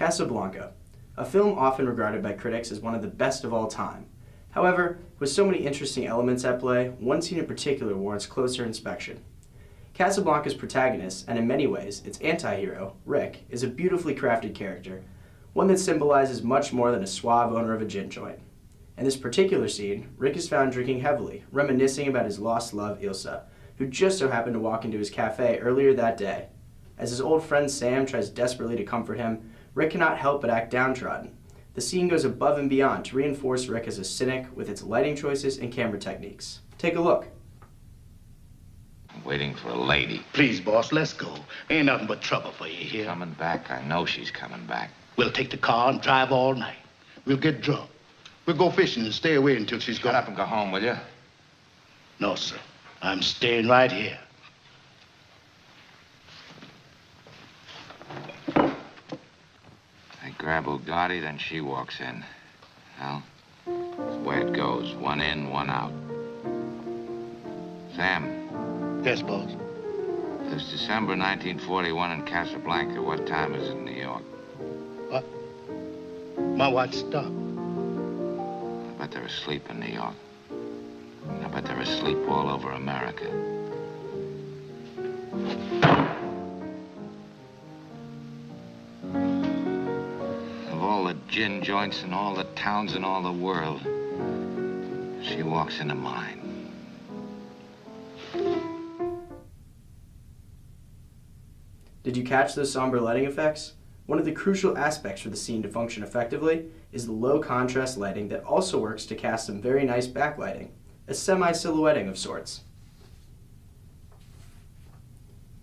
Casablanca, a film often regarded by critics as one of the best of all time. However, with so many interesting elements at play, one scene in particular warrants closer inspection. Casablanca's protagonist, and in many ways its anti-hero, Rick, is a beautifully crafted character, one that symbolizes much more than a suave owner of a gin joint. In this particular scene, Rick is found drinking heavily, reminiscing about his lost love, Ilsa, who just so happened to walk into his cafe earlier that day. As his old friend Sam tries desperately to comfort him, Rick cannot help but act downtrodden. The scene goes above and beyond to reinforce Rick as a cynic with its lighting choices and camera techniques. Take a look. I'm waiting for a lady. Please, boss, let's go. Ain't nothing but trouble for you here. Coming back? I know she's coming back. We'll take the car and drive all night. We'll get drunk. We'll go fishing and stay away until she's gone. Shut up and go home, will you? No, sir. I'm staying right here. I grab Ugarte, then she walks in. Well, that's the way it goes. One in, one out. Sam. Yes, boss. It's December 1941 in Casablanca. What time is it in New York? What? My watch stopped. I bet they're asleep in New York. I bet they're asleep all over America. Of all the gin joints in all the towns in all the world, she walks into mine. Did you catch those somber lighting effects? One of the crucial aspects for the scene to function effectively is the low contrast lighting that also works to cast some very nice backlighting, a semi-silhouetting of sorts.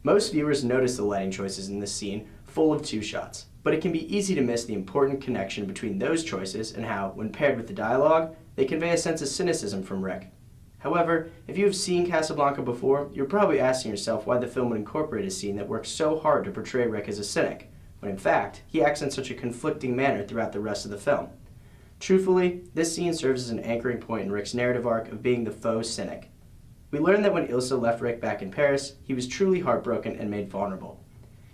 Most viewers notice the lighting choices in this scene full of two shots, but it can be easy to miss the important connection between those choices and how, when paired with the dialogue, they convey a sense of cynicism from Rick. However, if you have seen Casablanca before, you're probably asking yourself why the film would incorporate a scene that works so hard to portray Rick as a cynic, when in fact, he acts in such a conflicting manner throughout the rest of the film. Truthfully, this scene serves as an anchoring point in Rick's narrative arc of being the faux cynic. We learn that when Ilsa left Rick back in Paris, he was truly heartbroken and made vulnerable.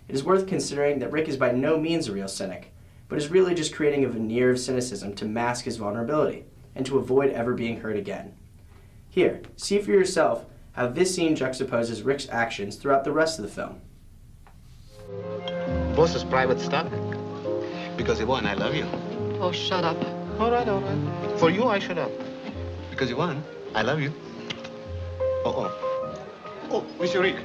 It is worth considering that Rick is by no means a real cynic, but is really just creating a veneer of cynicism to mask his vulnerability, and to avoid ever being hurt again. Here, see for yourself how this scene juxtaposes Rick's actions throughout the rest of the film. Boss is private stock. Because you won, I love you. Oh, shut up. All right, all right. For you, I shut up. Because you won, I love you. Oh, Monsieur Rick.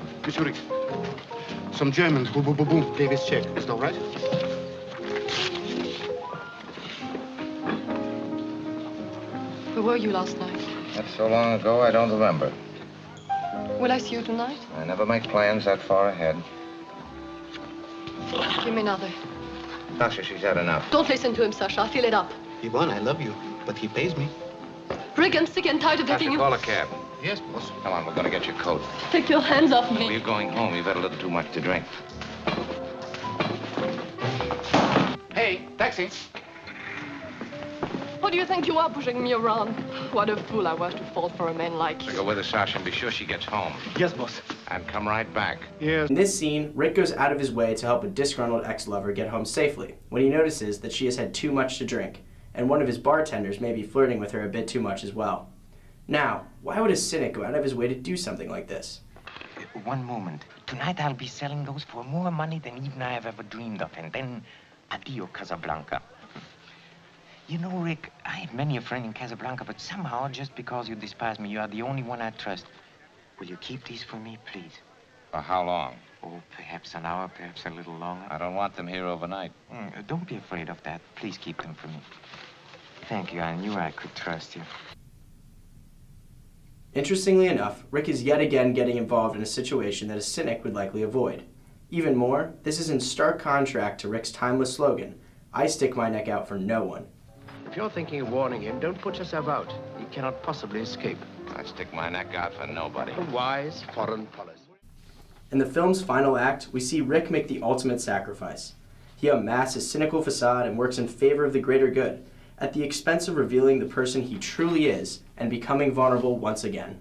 Some Germans, boom, boom, boom, boom, gave his check. Is that right? Where were you last night? That's so long ago, I don't remember. Will I see you tonight? I never make plans that far ahead. Give me another. Tasha, she's had enough. Don't listen to him, Sasha. Fill it up. He won, I love you. But he pays me. Rick, I'm sick and tired of getting Tasha, you... call a cab. Yes, boss. Come on, we're going to get your coat. Take your hands off Well, me. you're going home. You've had a little too much to drink. Hey, taxi. What do you think you are pushing me around? What a fool I was to fall for a man like So you. go with us, Sasha, and be sure she gets home. Yes, boss. And come right back. Yes. In this scene, Rick goes out of his way to help a disgruntled ex-lover get home safely when he notices that she has had too much to drink, and one of his bartenders may be flirting with her a bit too much as well. Now, why would a cynic go out of his way to do something like this? One moment. Tonight I'll be selling those for more money than even I have ever dreamed of. And then, adio, Casablanca. You know, Rick, I have many a friend in Casablanca, but somehow, just because you despise me, you are the only one I trust. Will you keep these for me, please? For how long? Oh, perhaps an hour, perhaps a little longer. I don't want them here overnight. Don't be afraid of that. Please keep them for me. Thank you. I knew I could trust you. Interestingly enough, Rick is yet again getting involved in a situation that a cynic would likely avoid. Even more, this is in stark contrast to Rick's timeless slogan, "I stick my neck out for no one." If you're thinking of warning him, don't put yourself out. He cannot possibly escape. I stick my neck out for nobody. A wise foreign policy. In the film's final act, we see Rick make the ultimate sacrifice. He unmasks his cynical facade and works in favor of the greater good, at the expense of revealing the person he truly is and becoming vulnerable once again.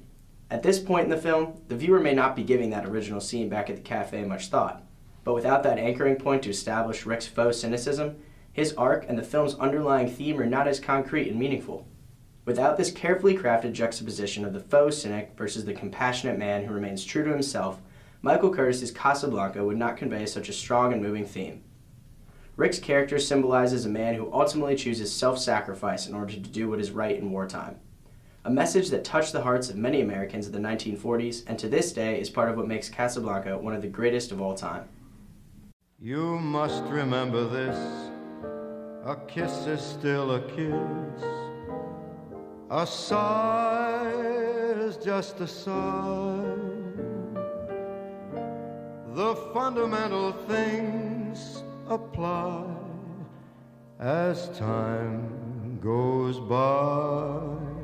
At this point in the film, the viewer may not be giving that original scene back at the cafe much thought, but without that anchoring point to establish Rick's faux cynicism, His arc and the film's underlying theme are not as concrete and meaningful. Without this carefully crafted juxtaposition of the faux cynic versus the compassionate man who remains true to himself, Michael Curtis's Casablanca would not convey such a strong and moving theme. Rick's character symbolizes a man who ultimately chooses self-sacrifice in order to do what is right in wartime. A message that touched the hearts of many Americans of the 1940s and to this day is part of what makes Casablanca one of the greatest of all time. You must remember this, a kiss is still a kiss. A sigh is just a sigh. The fundamental things apply as time goes by.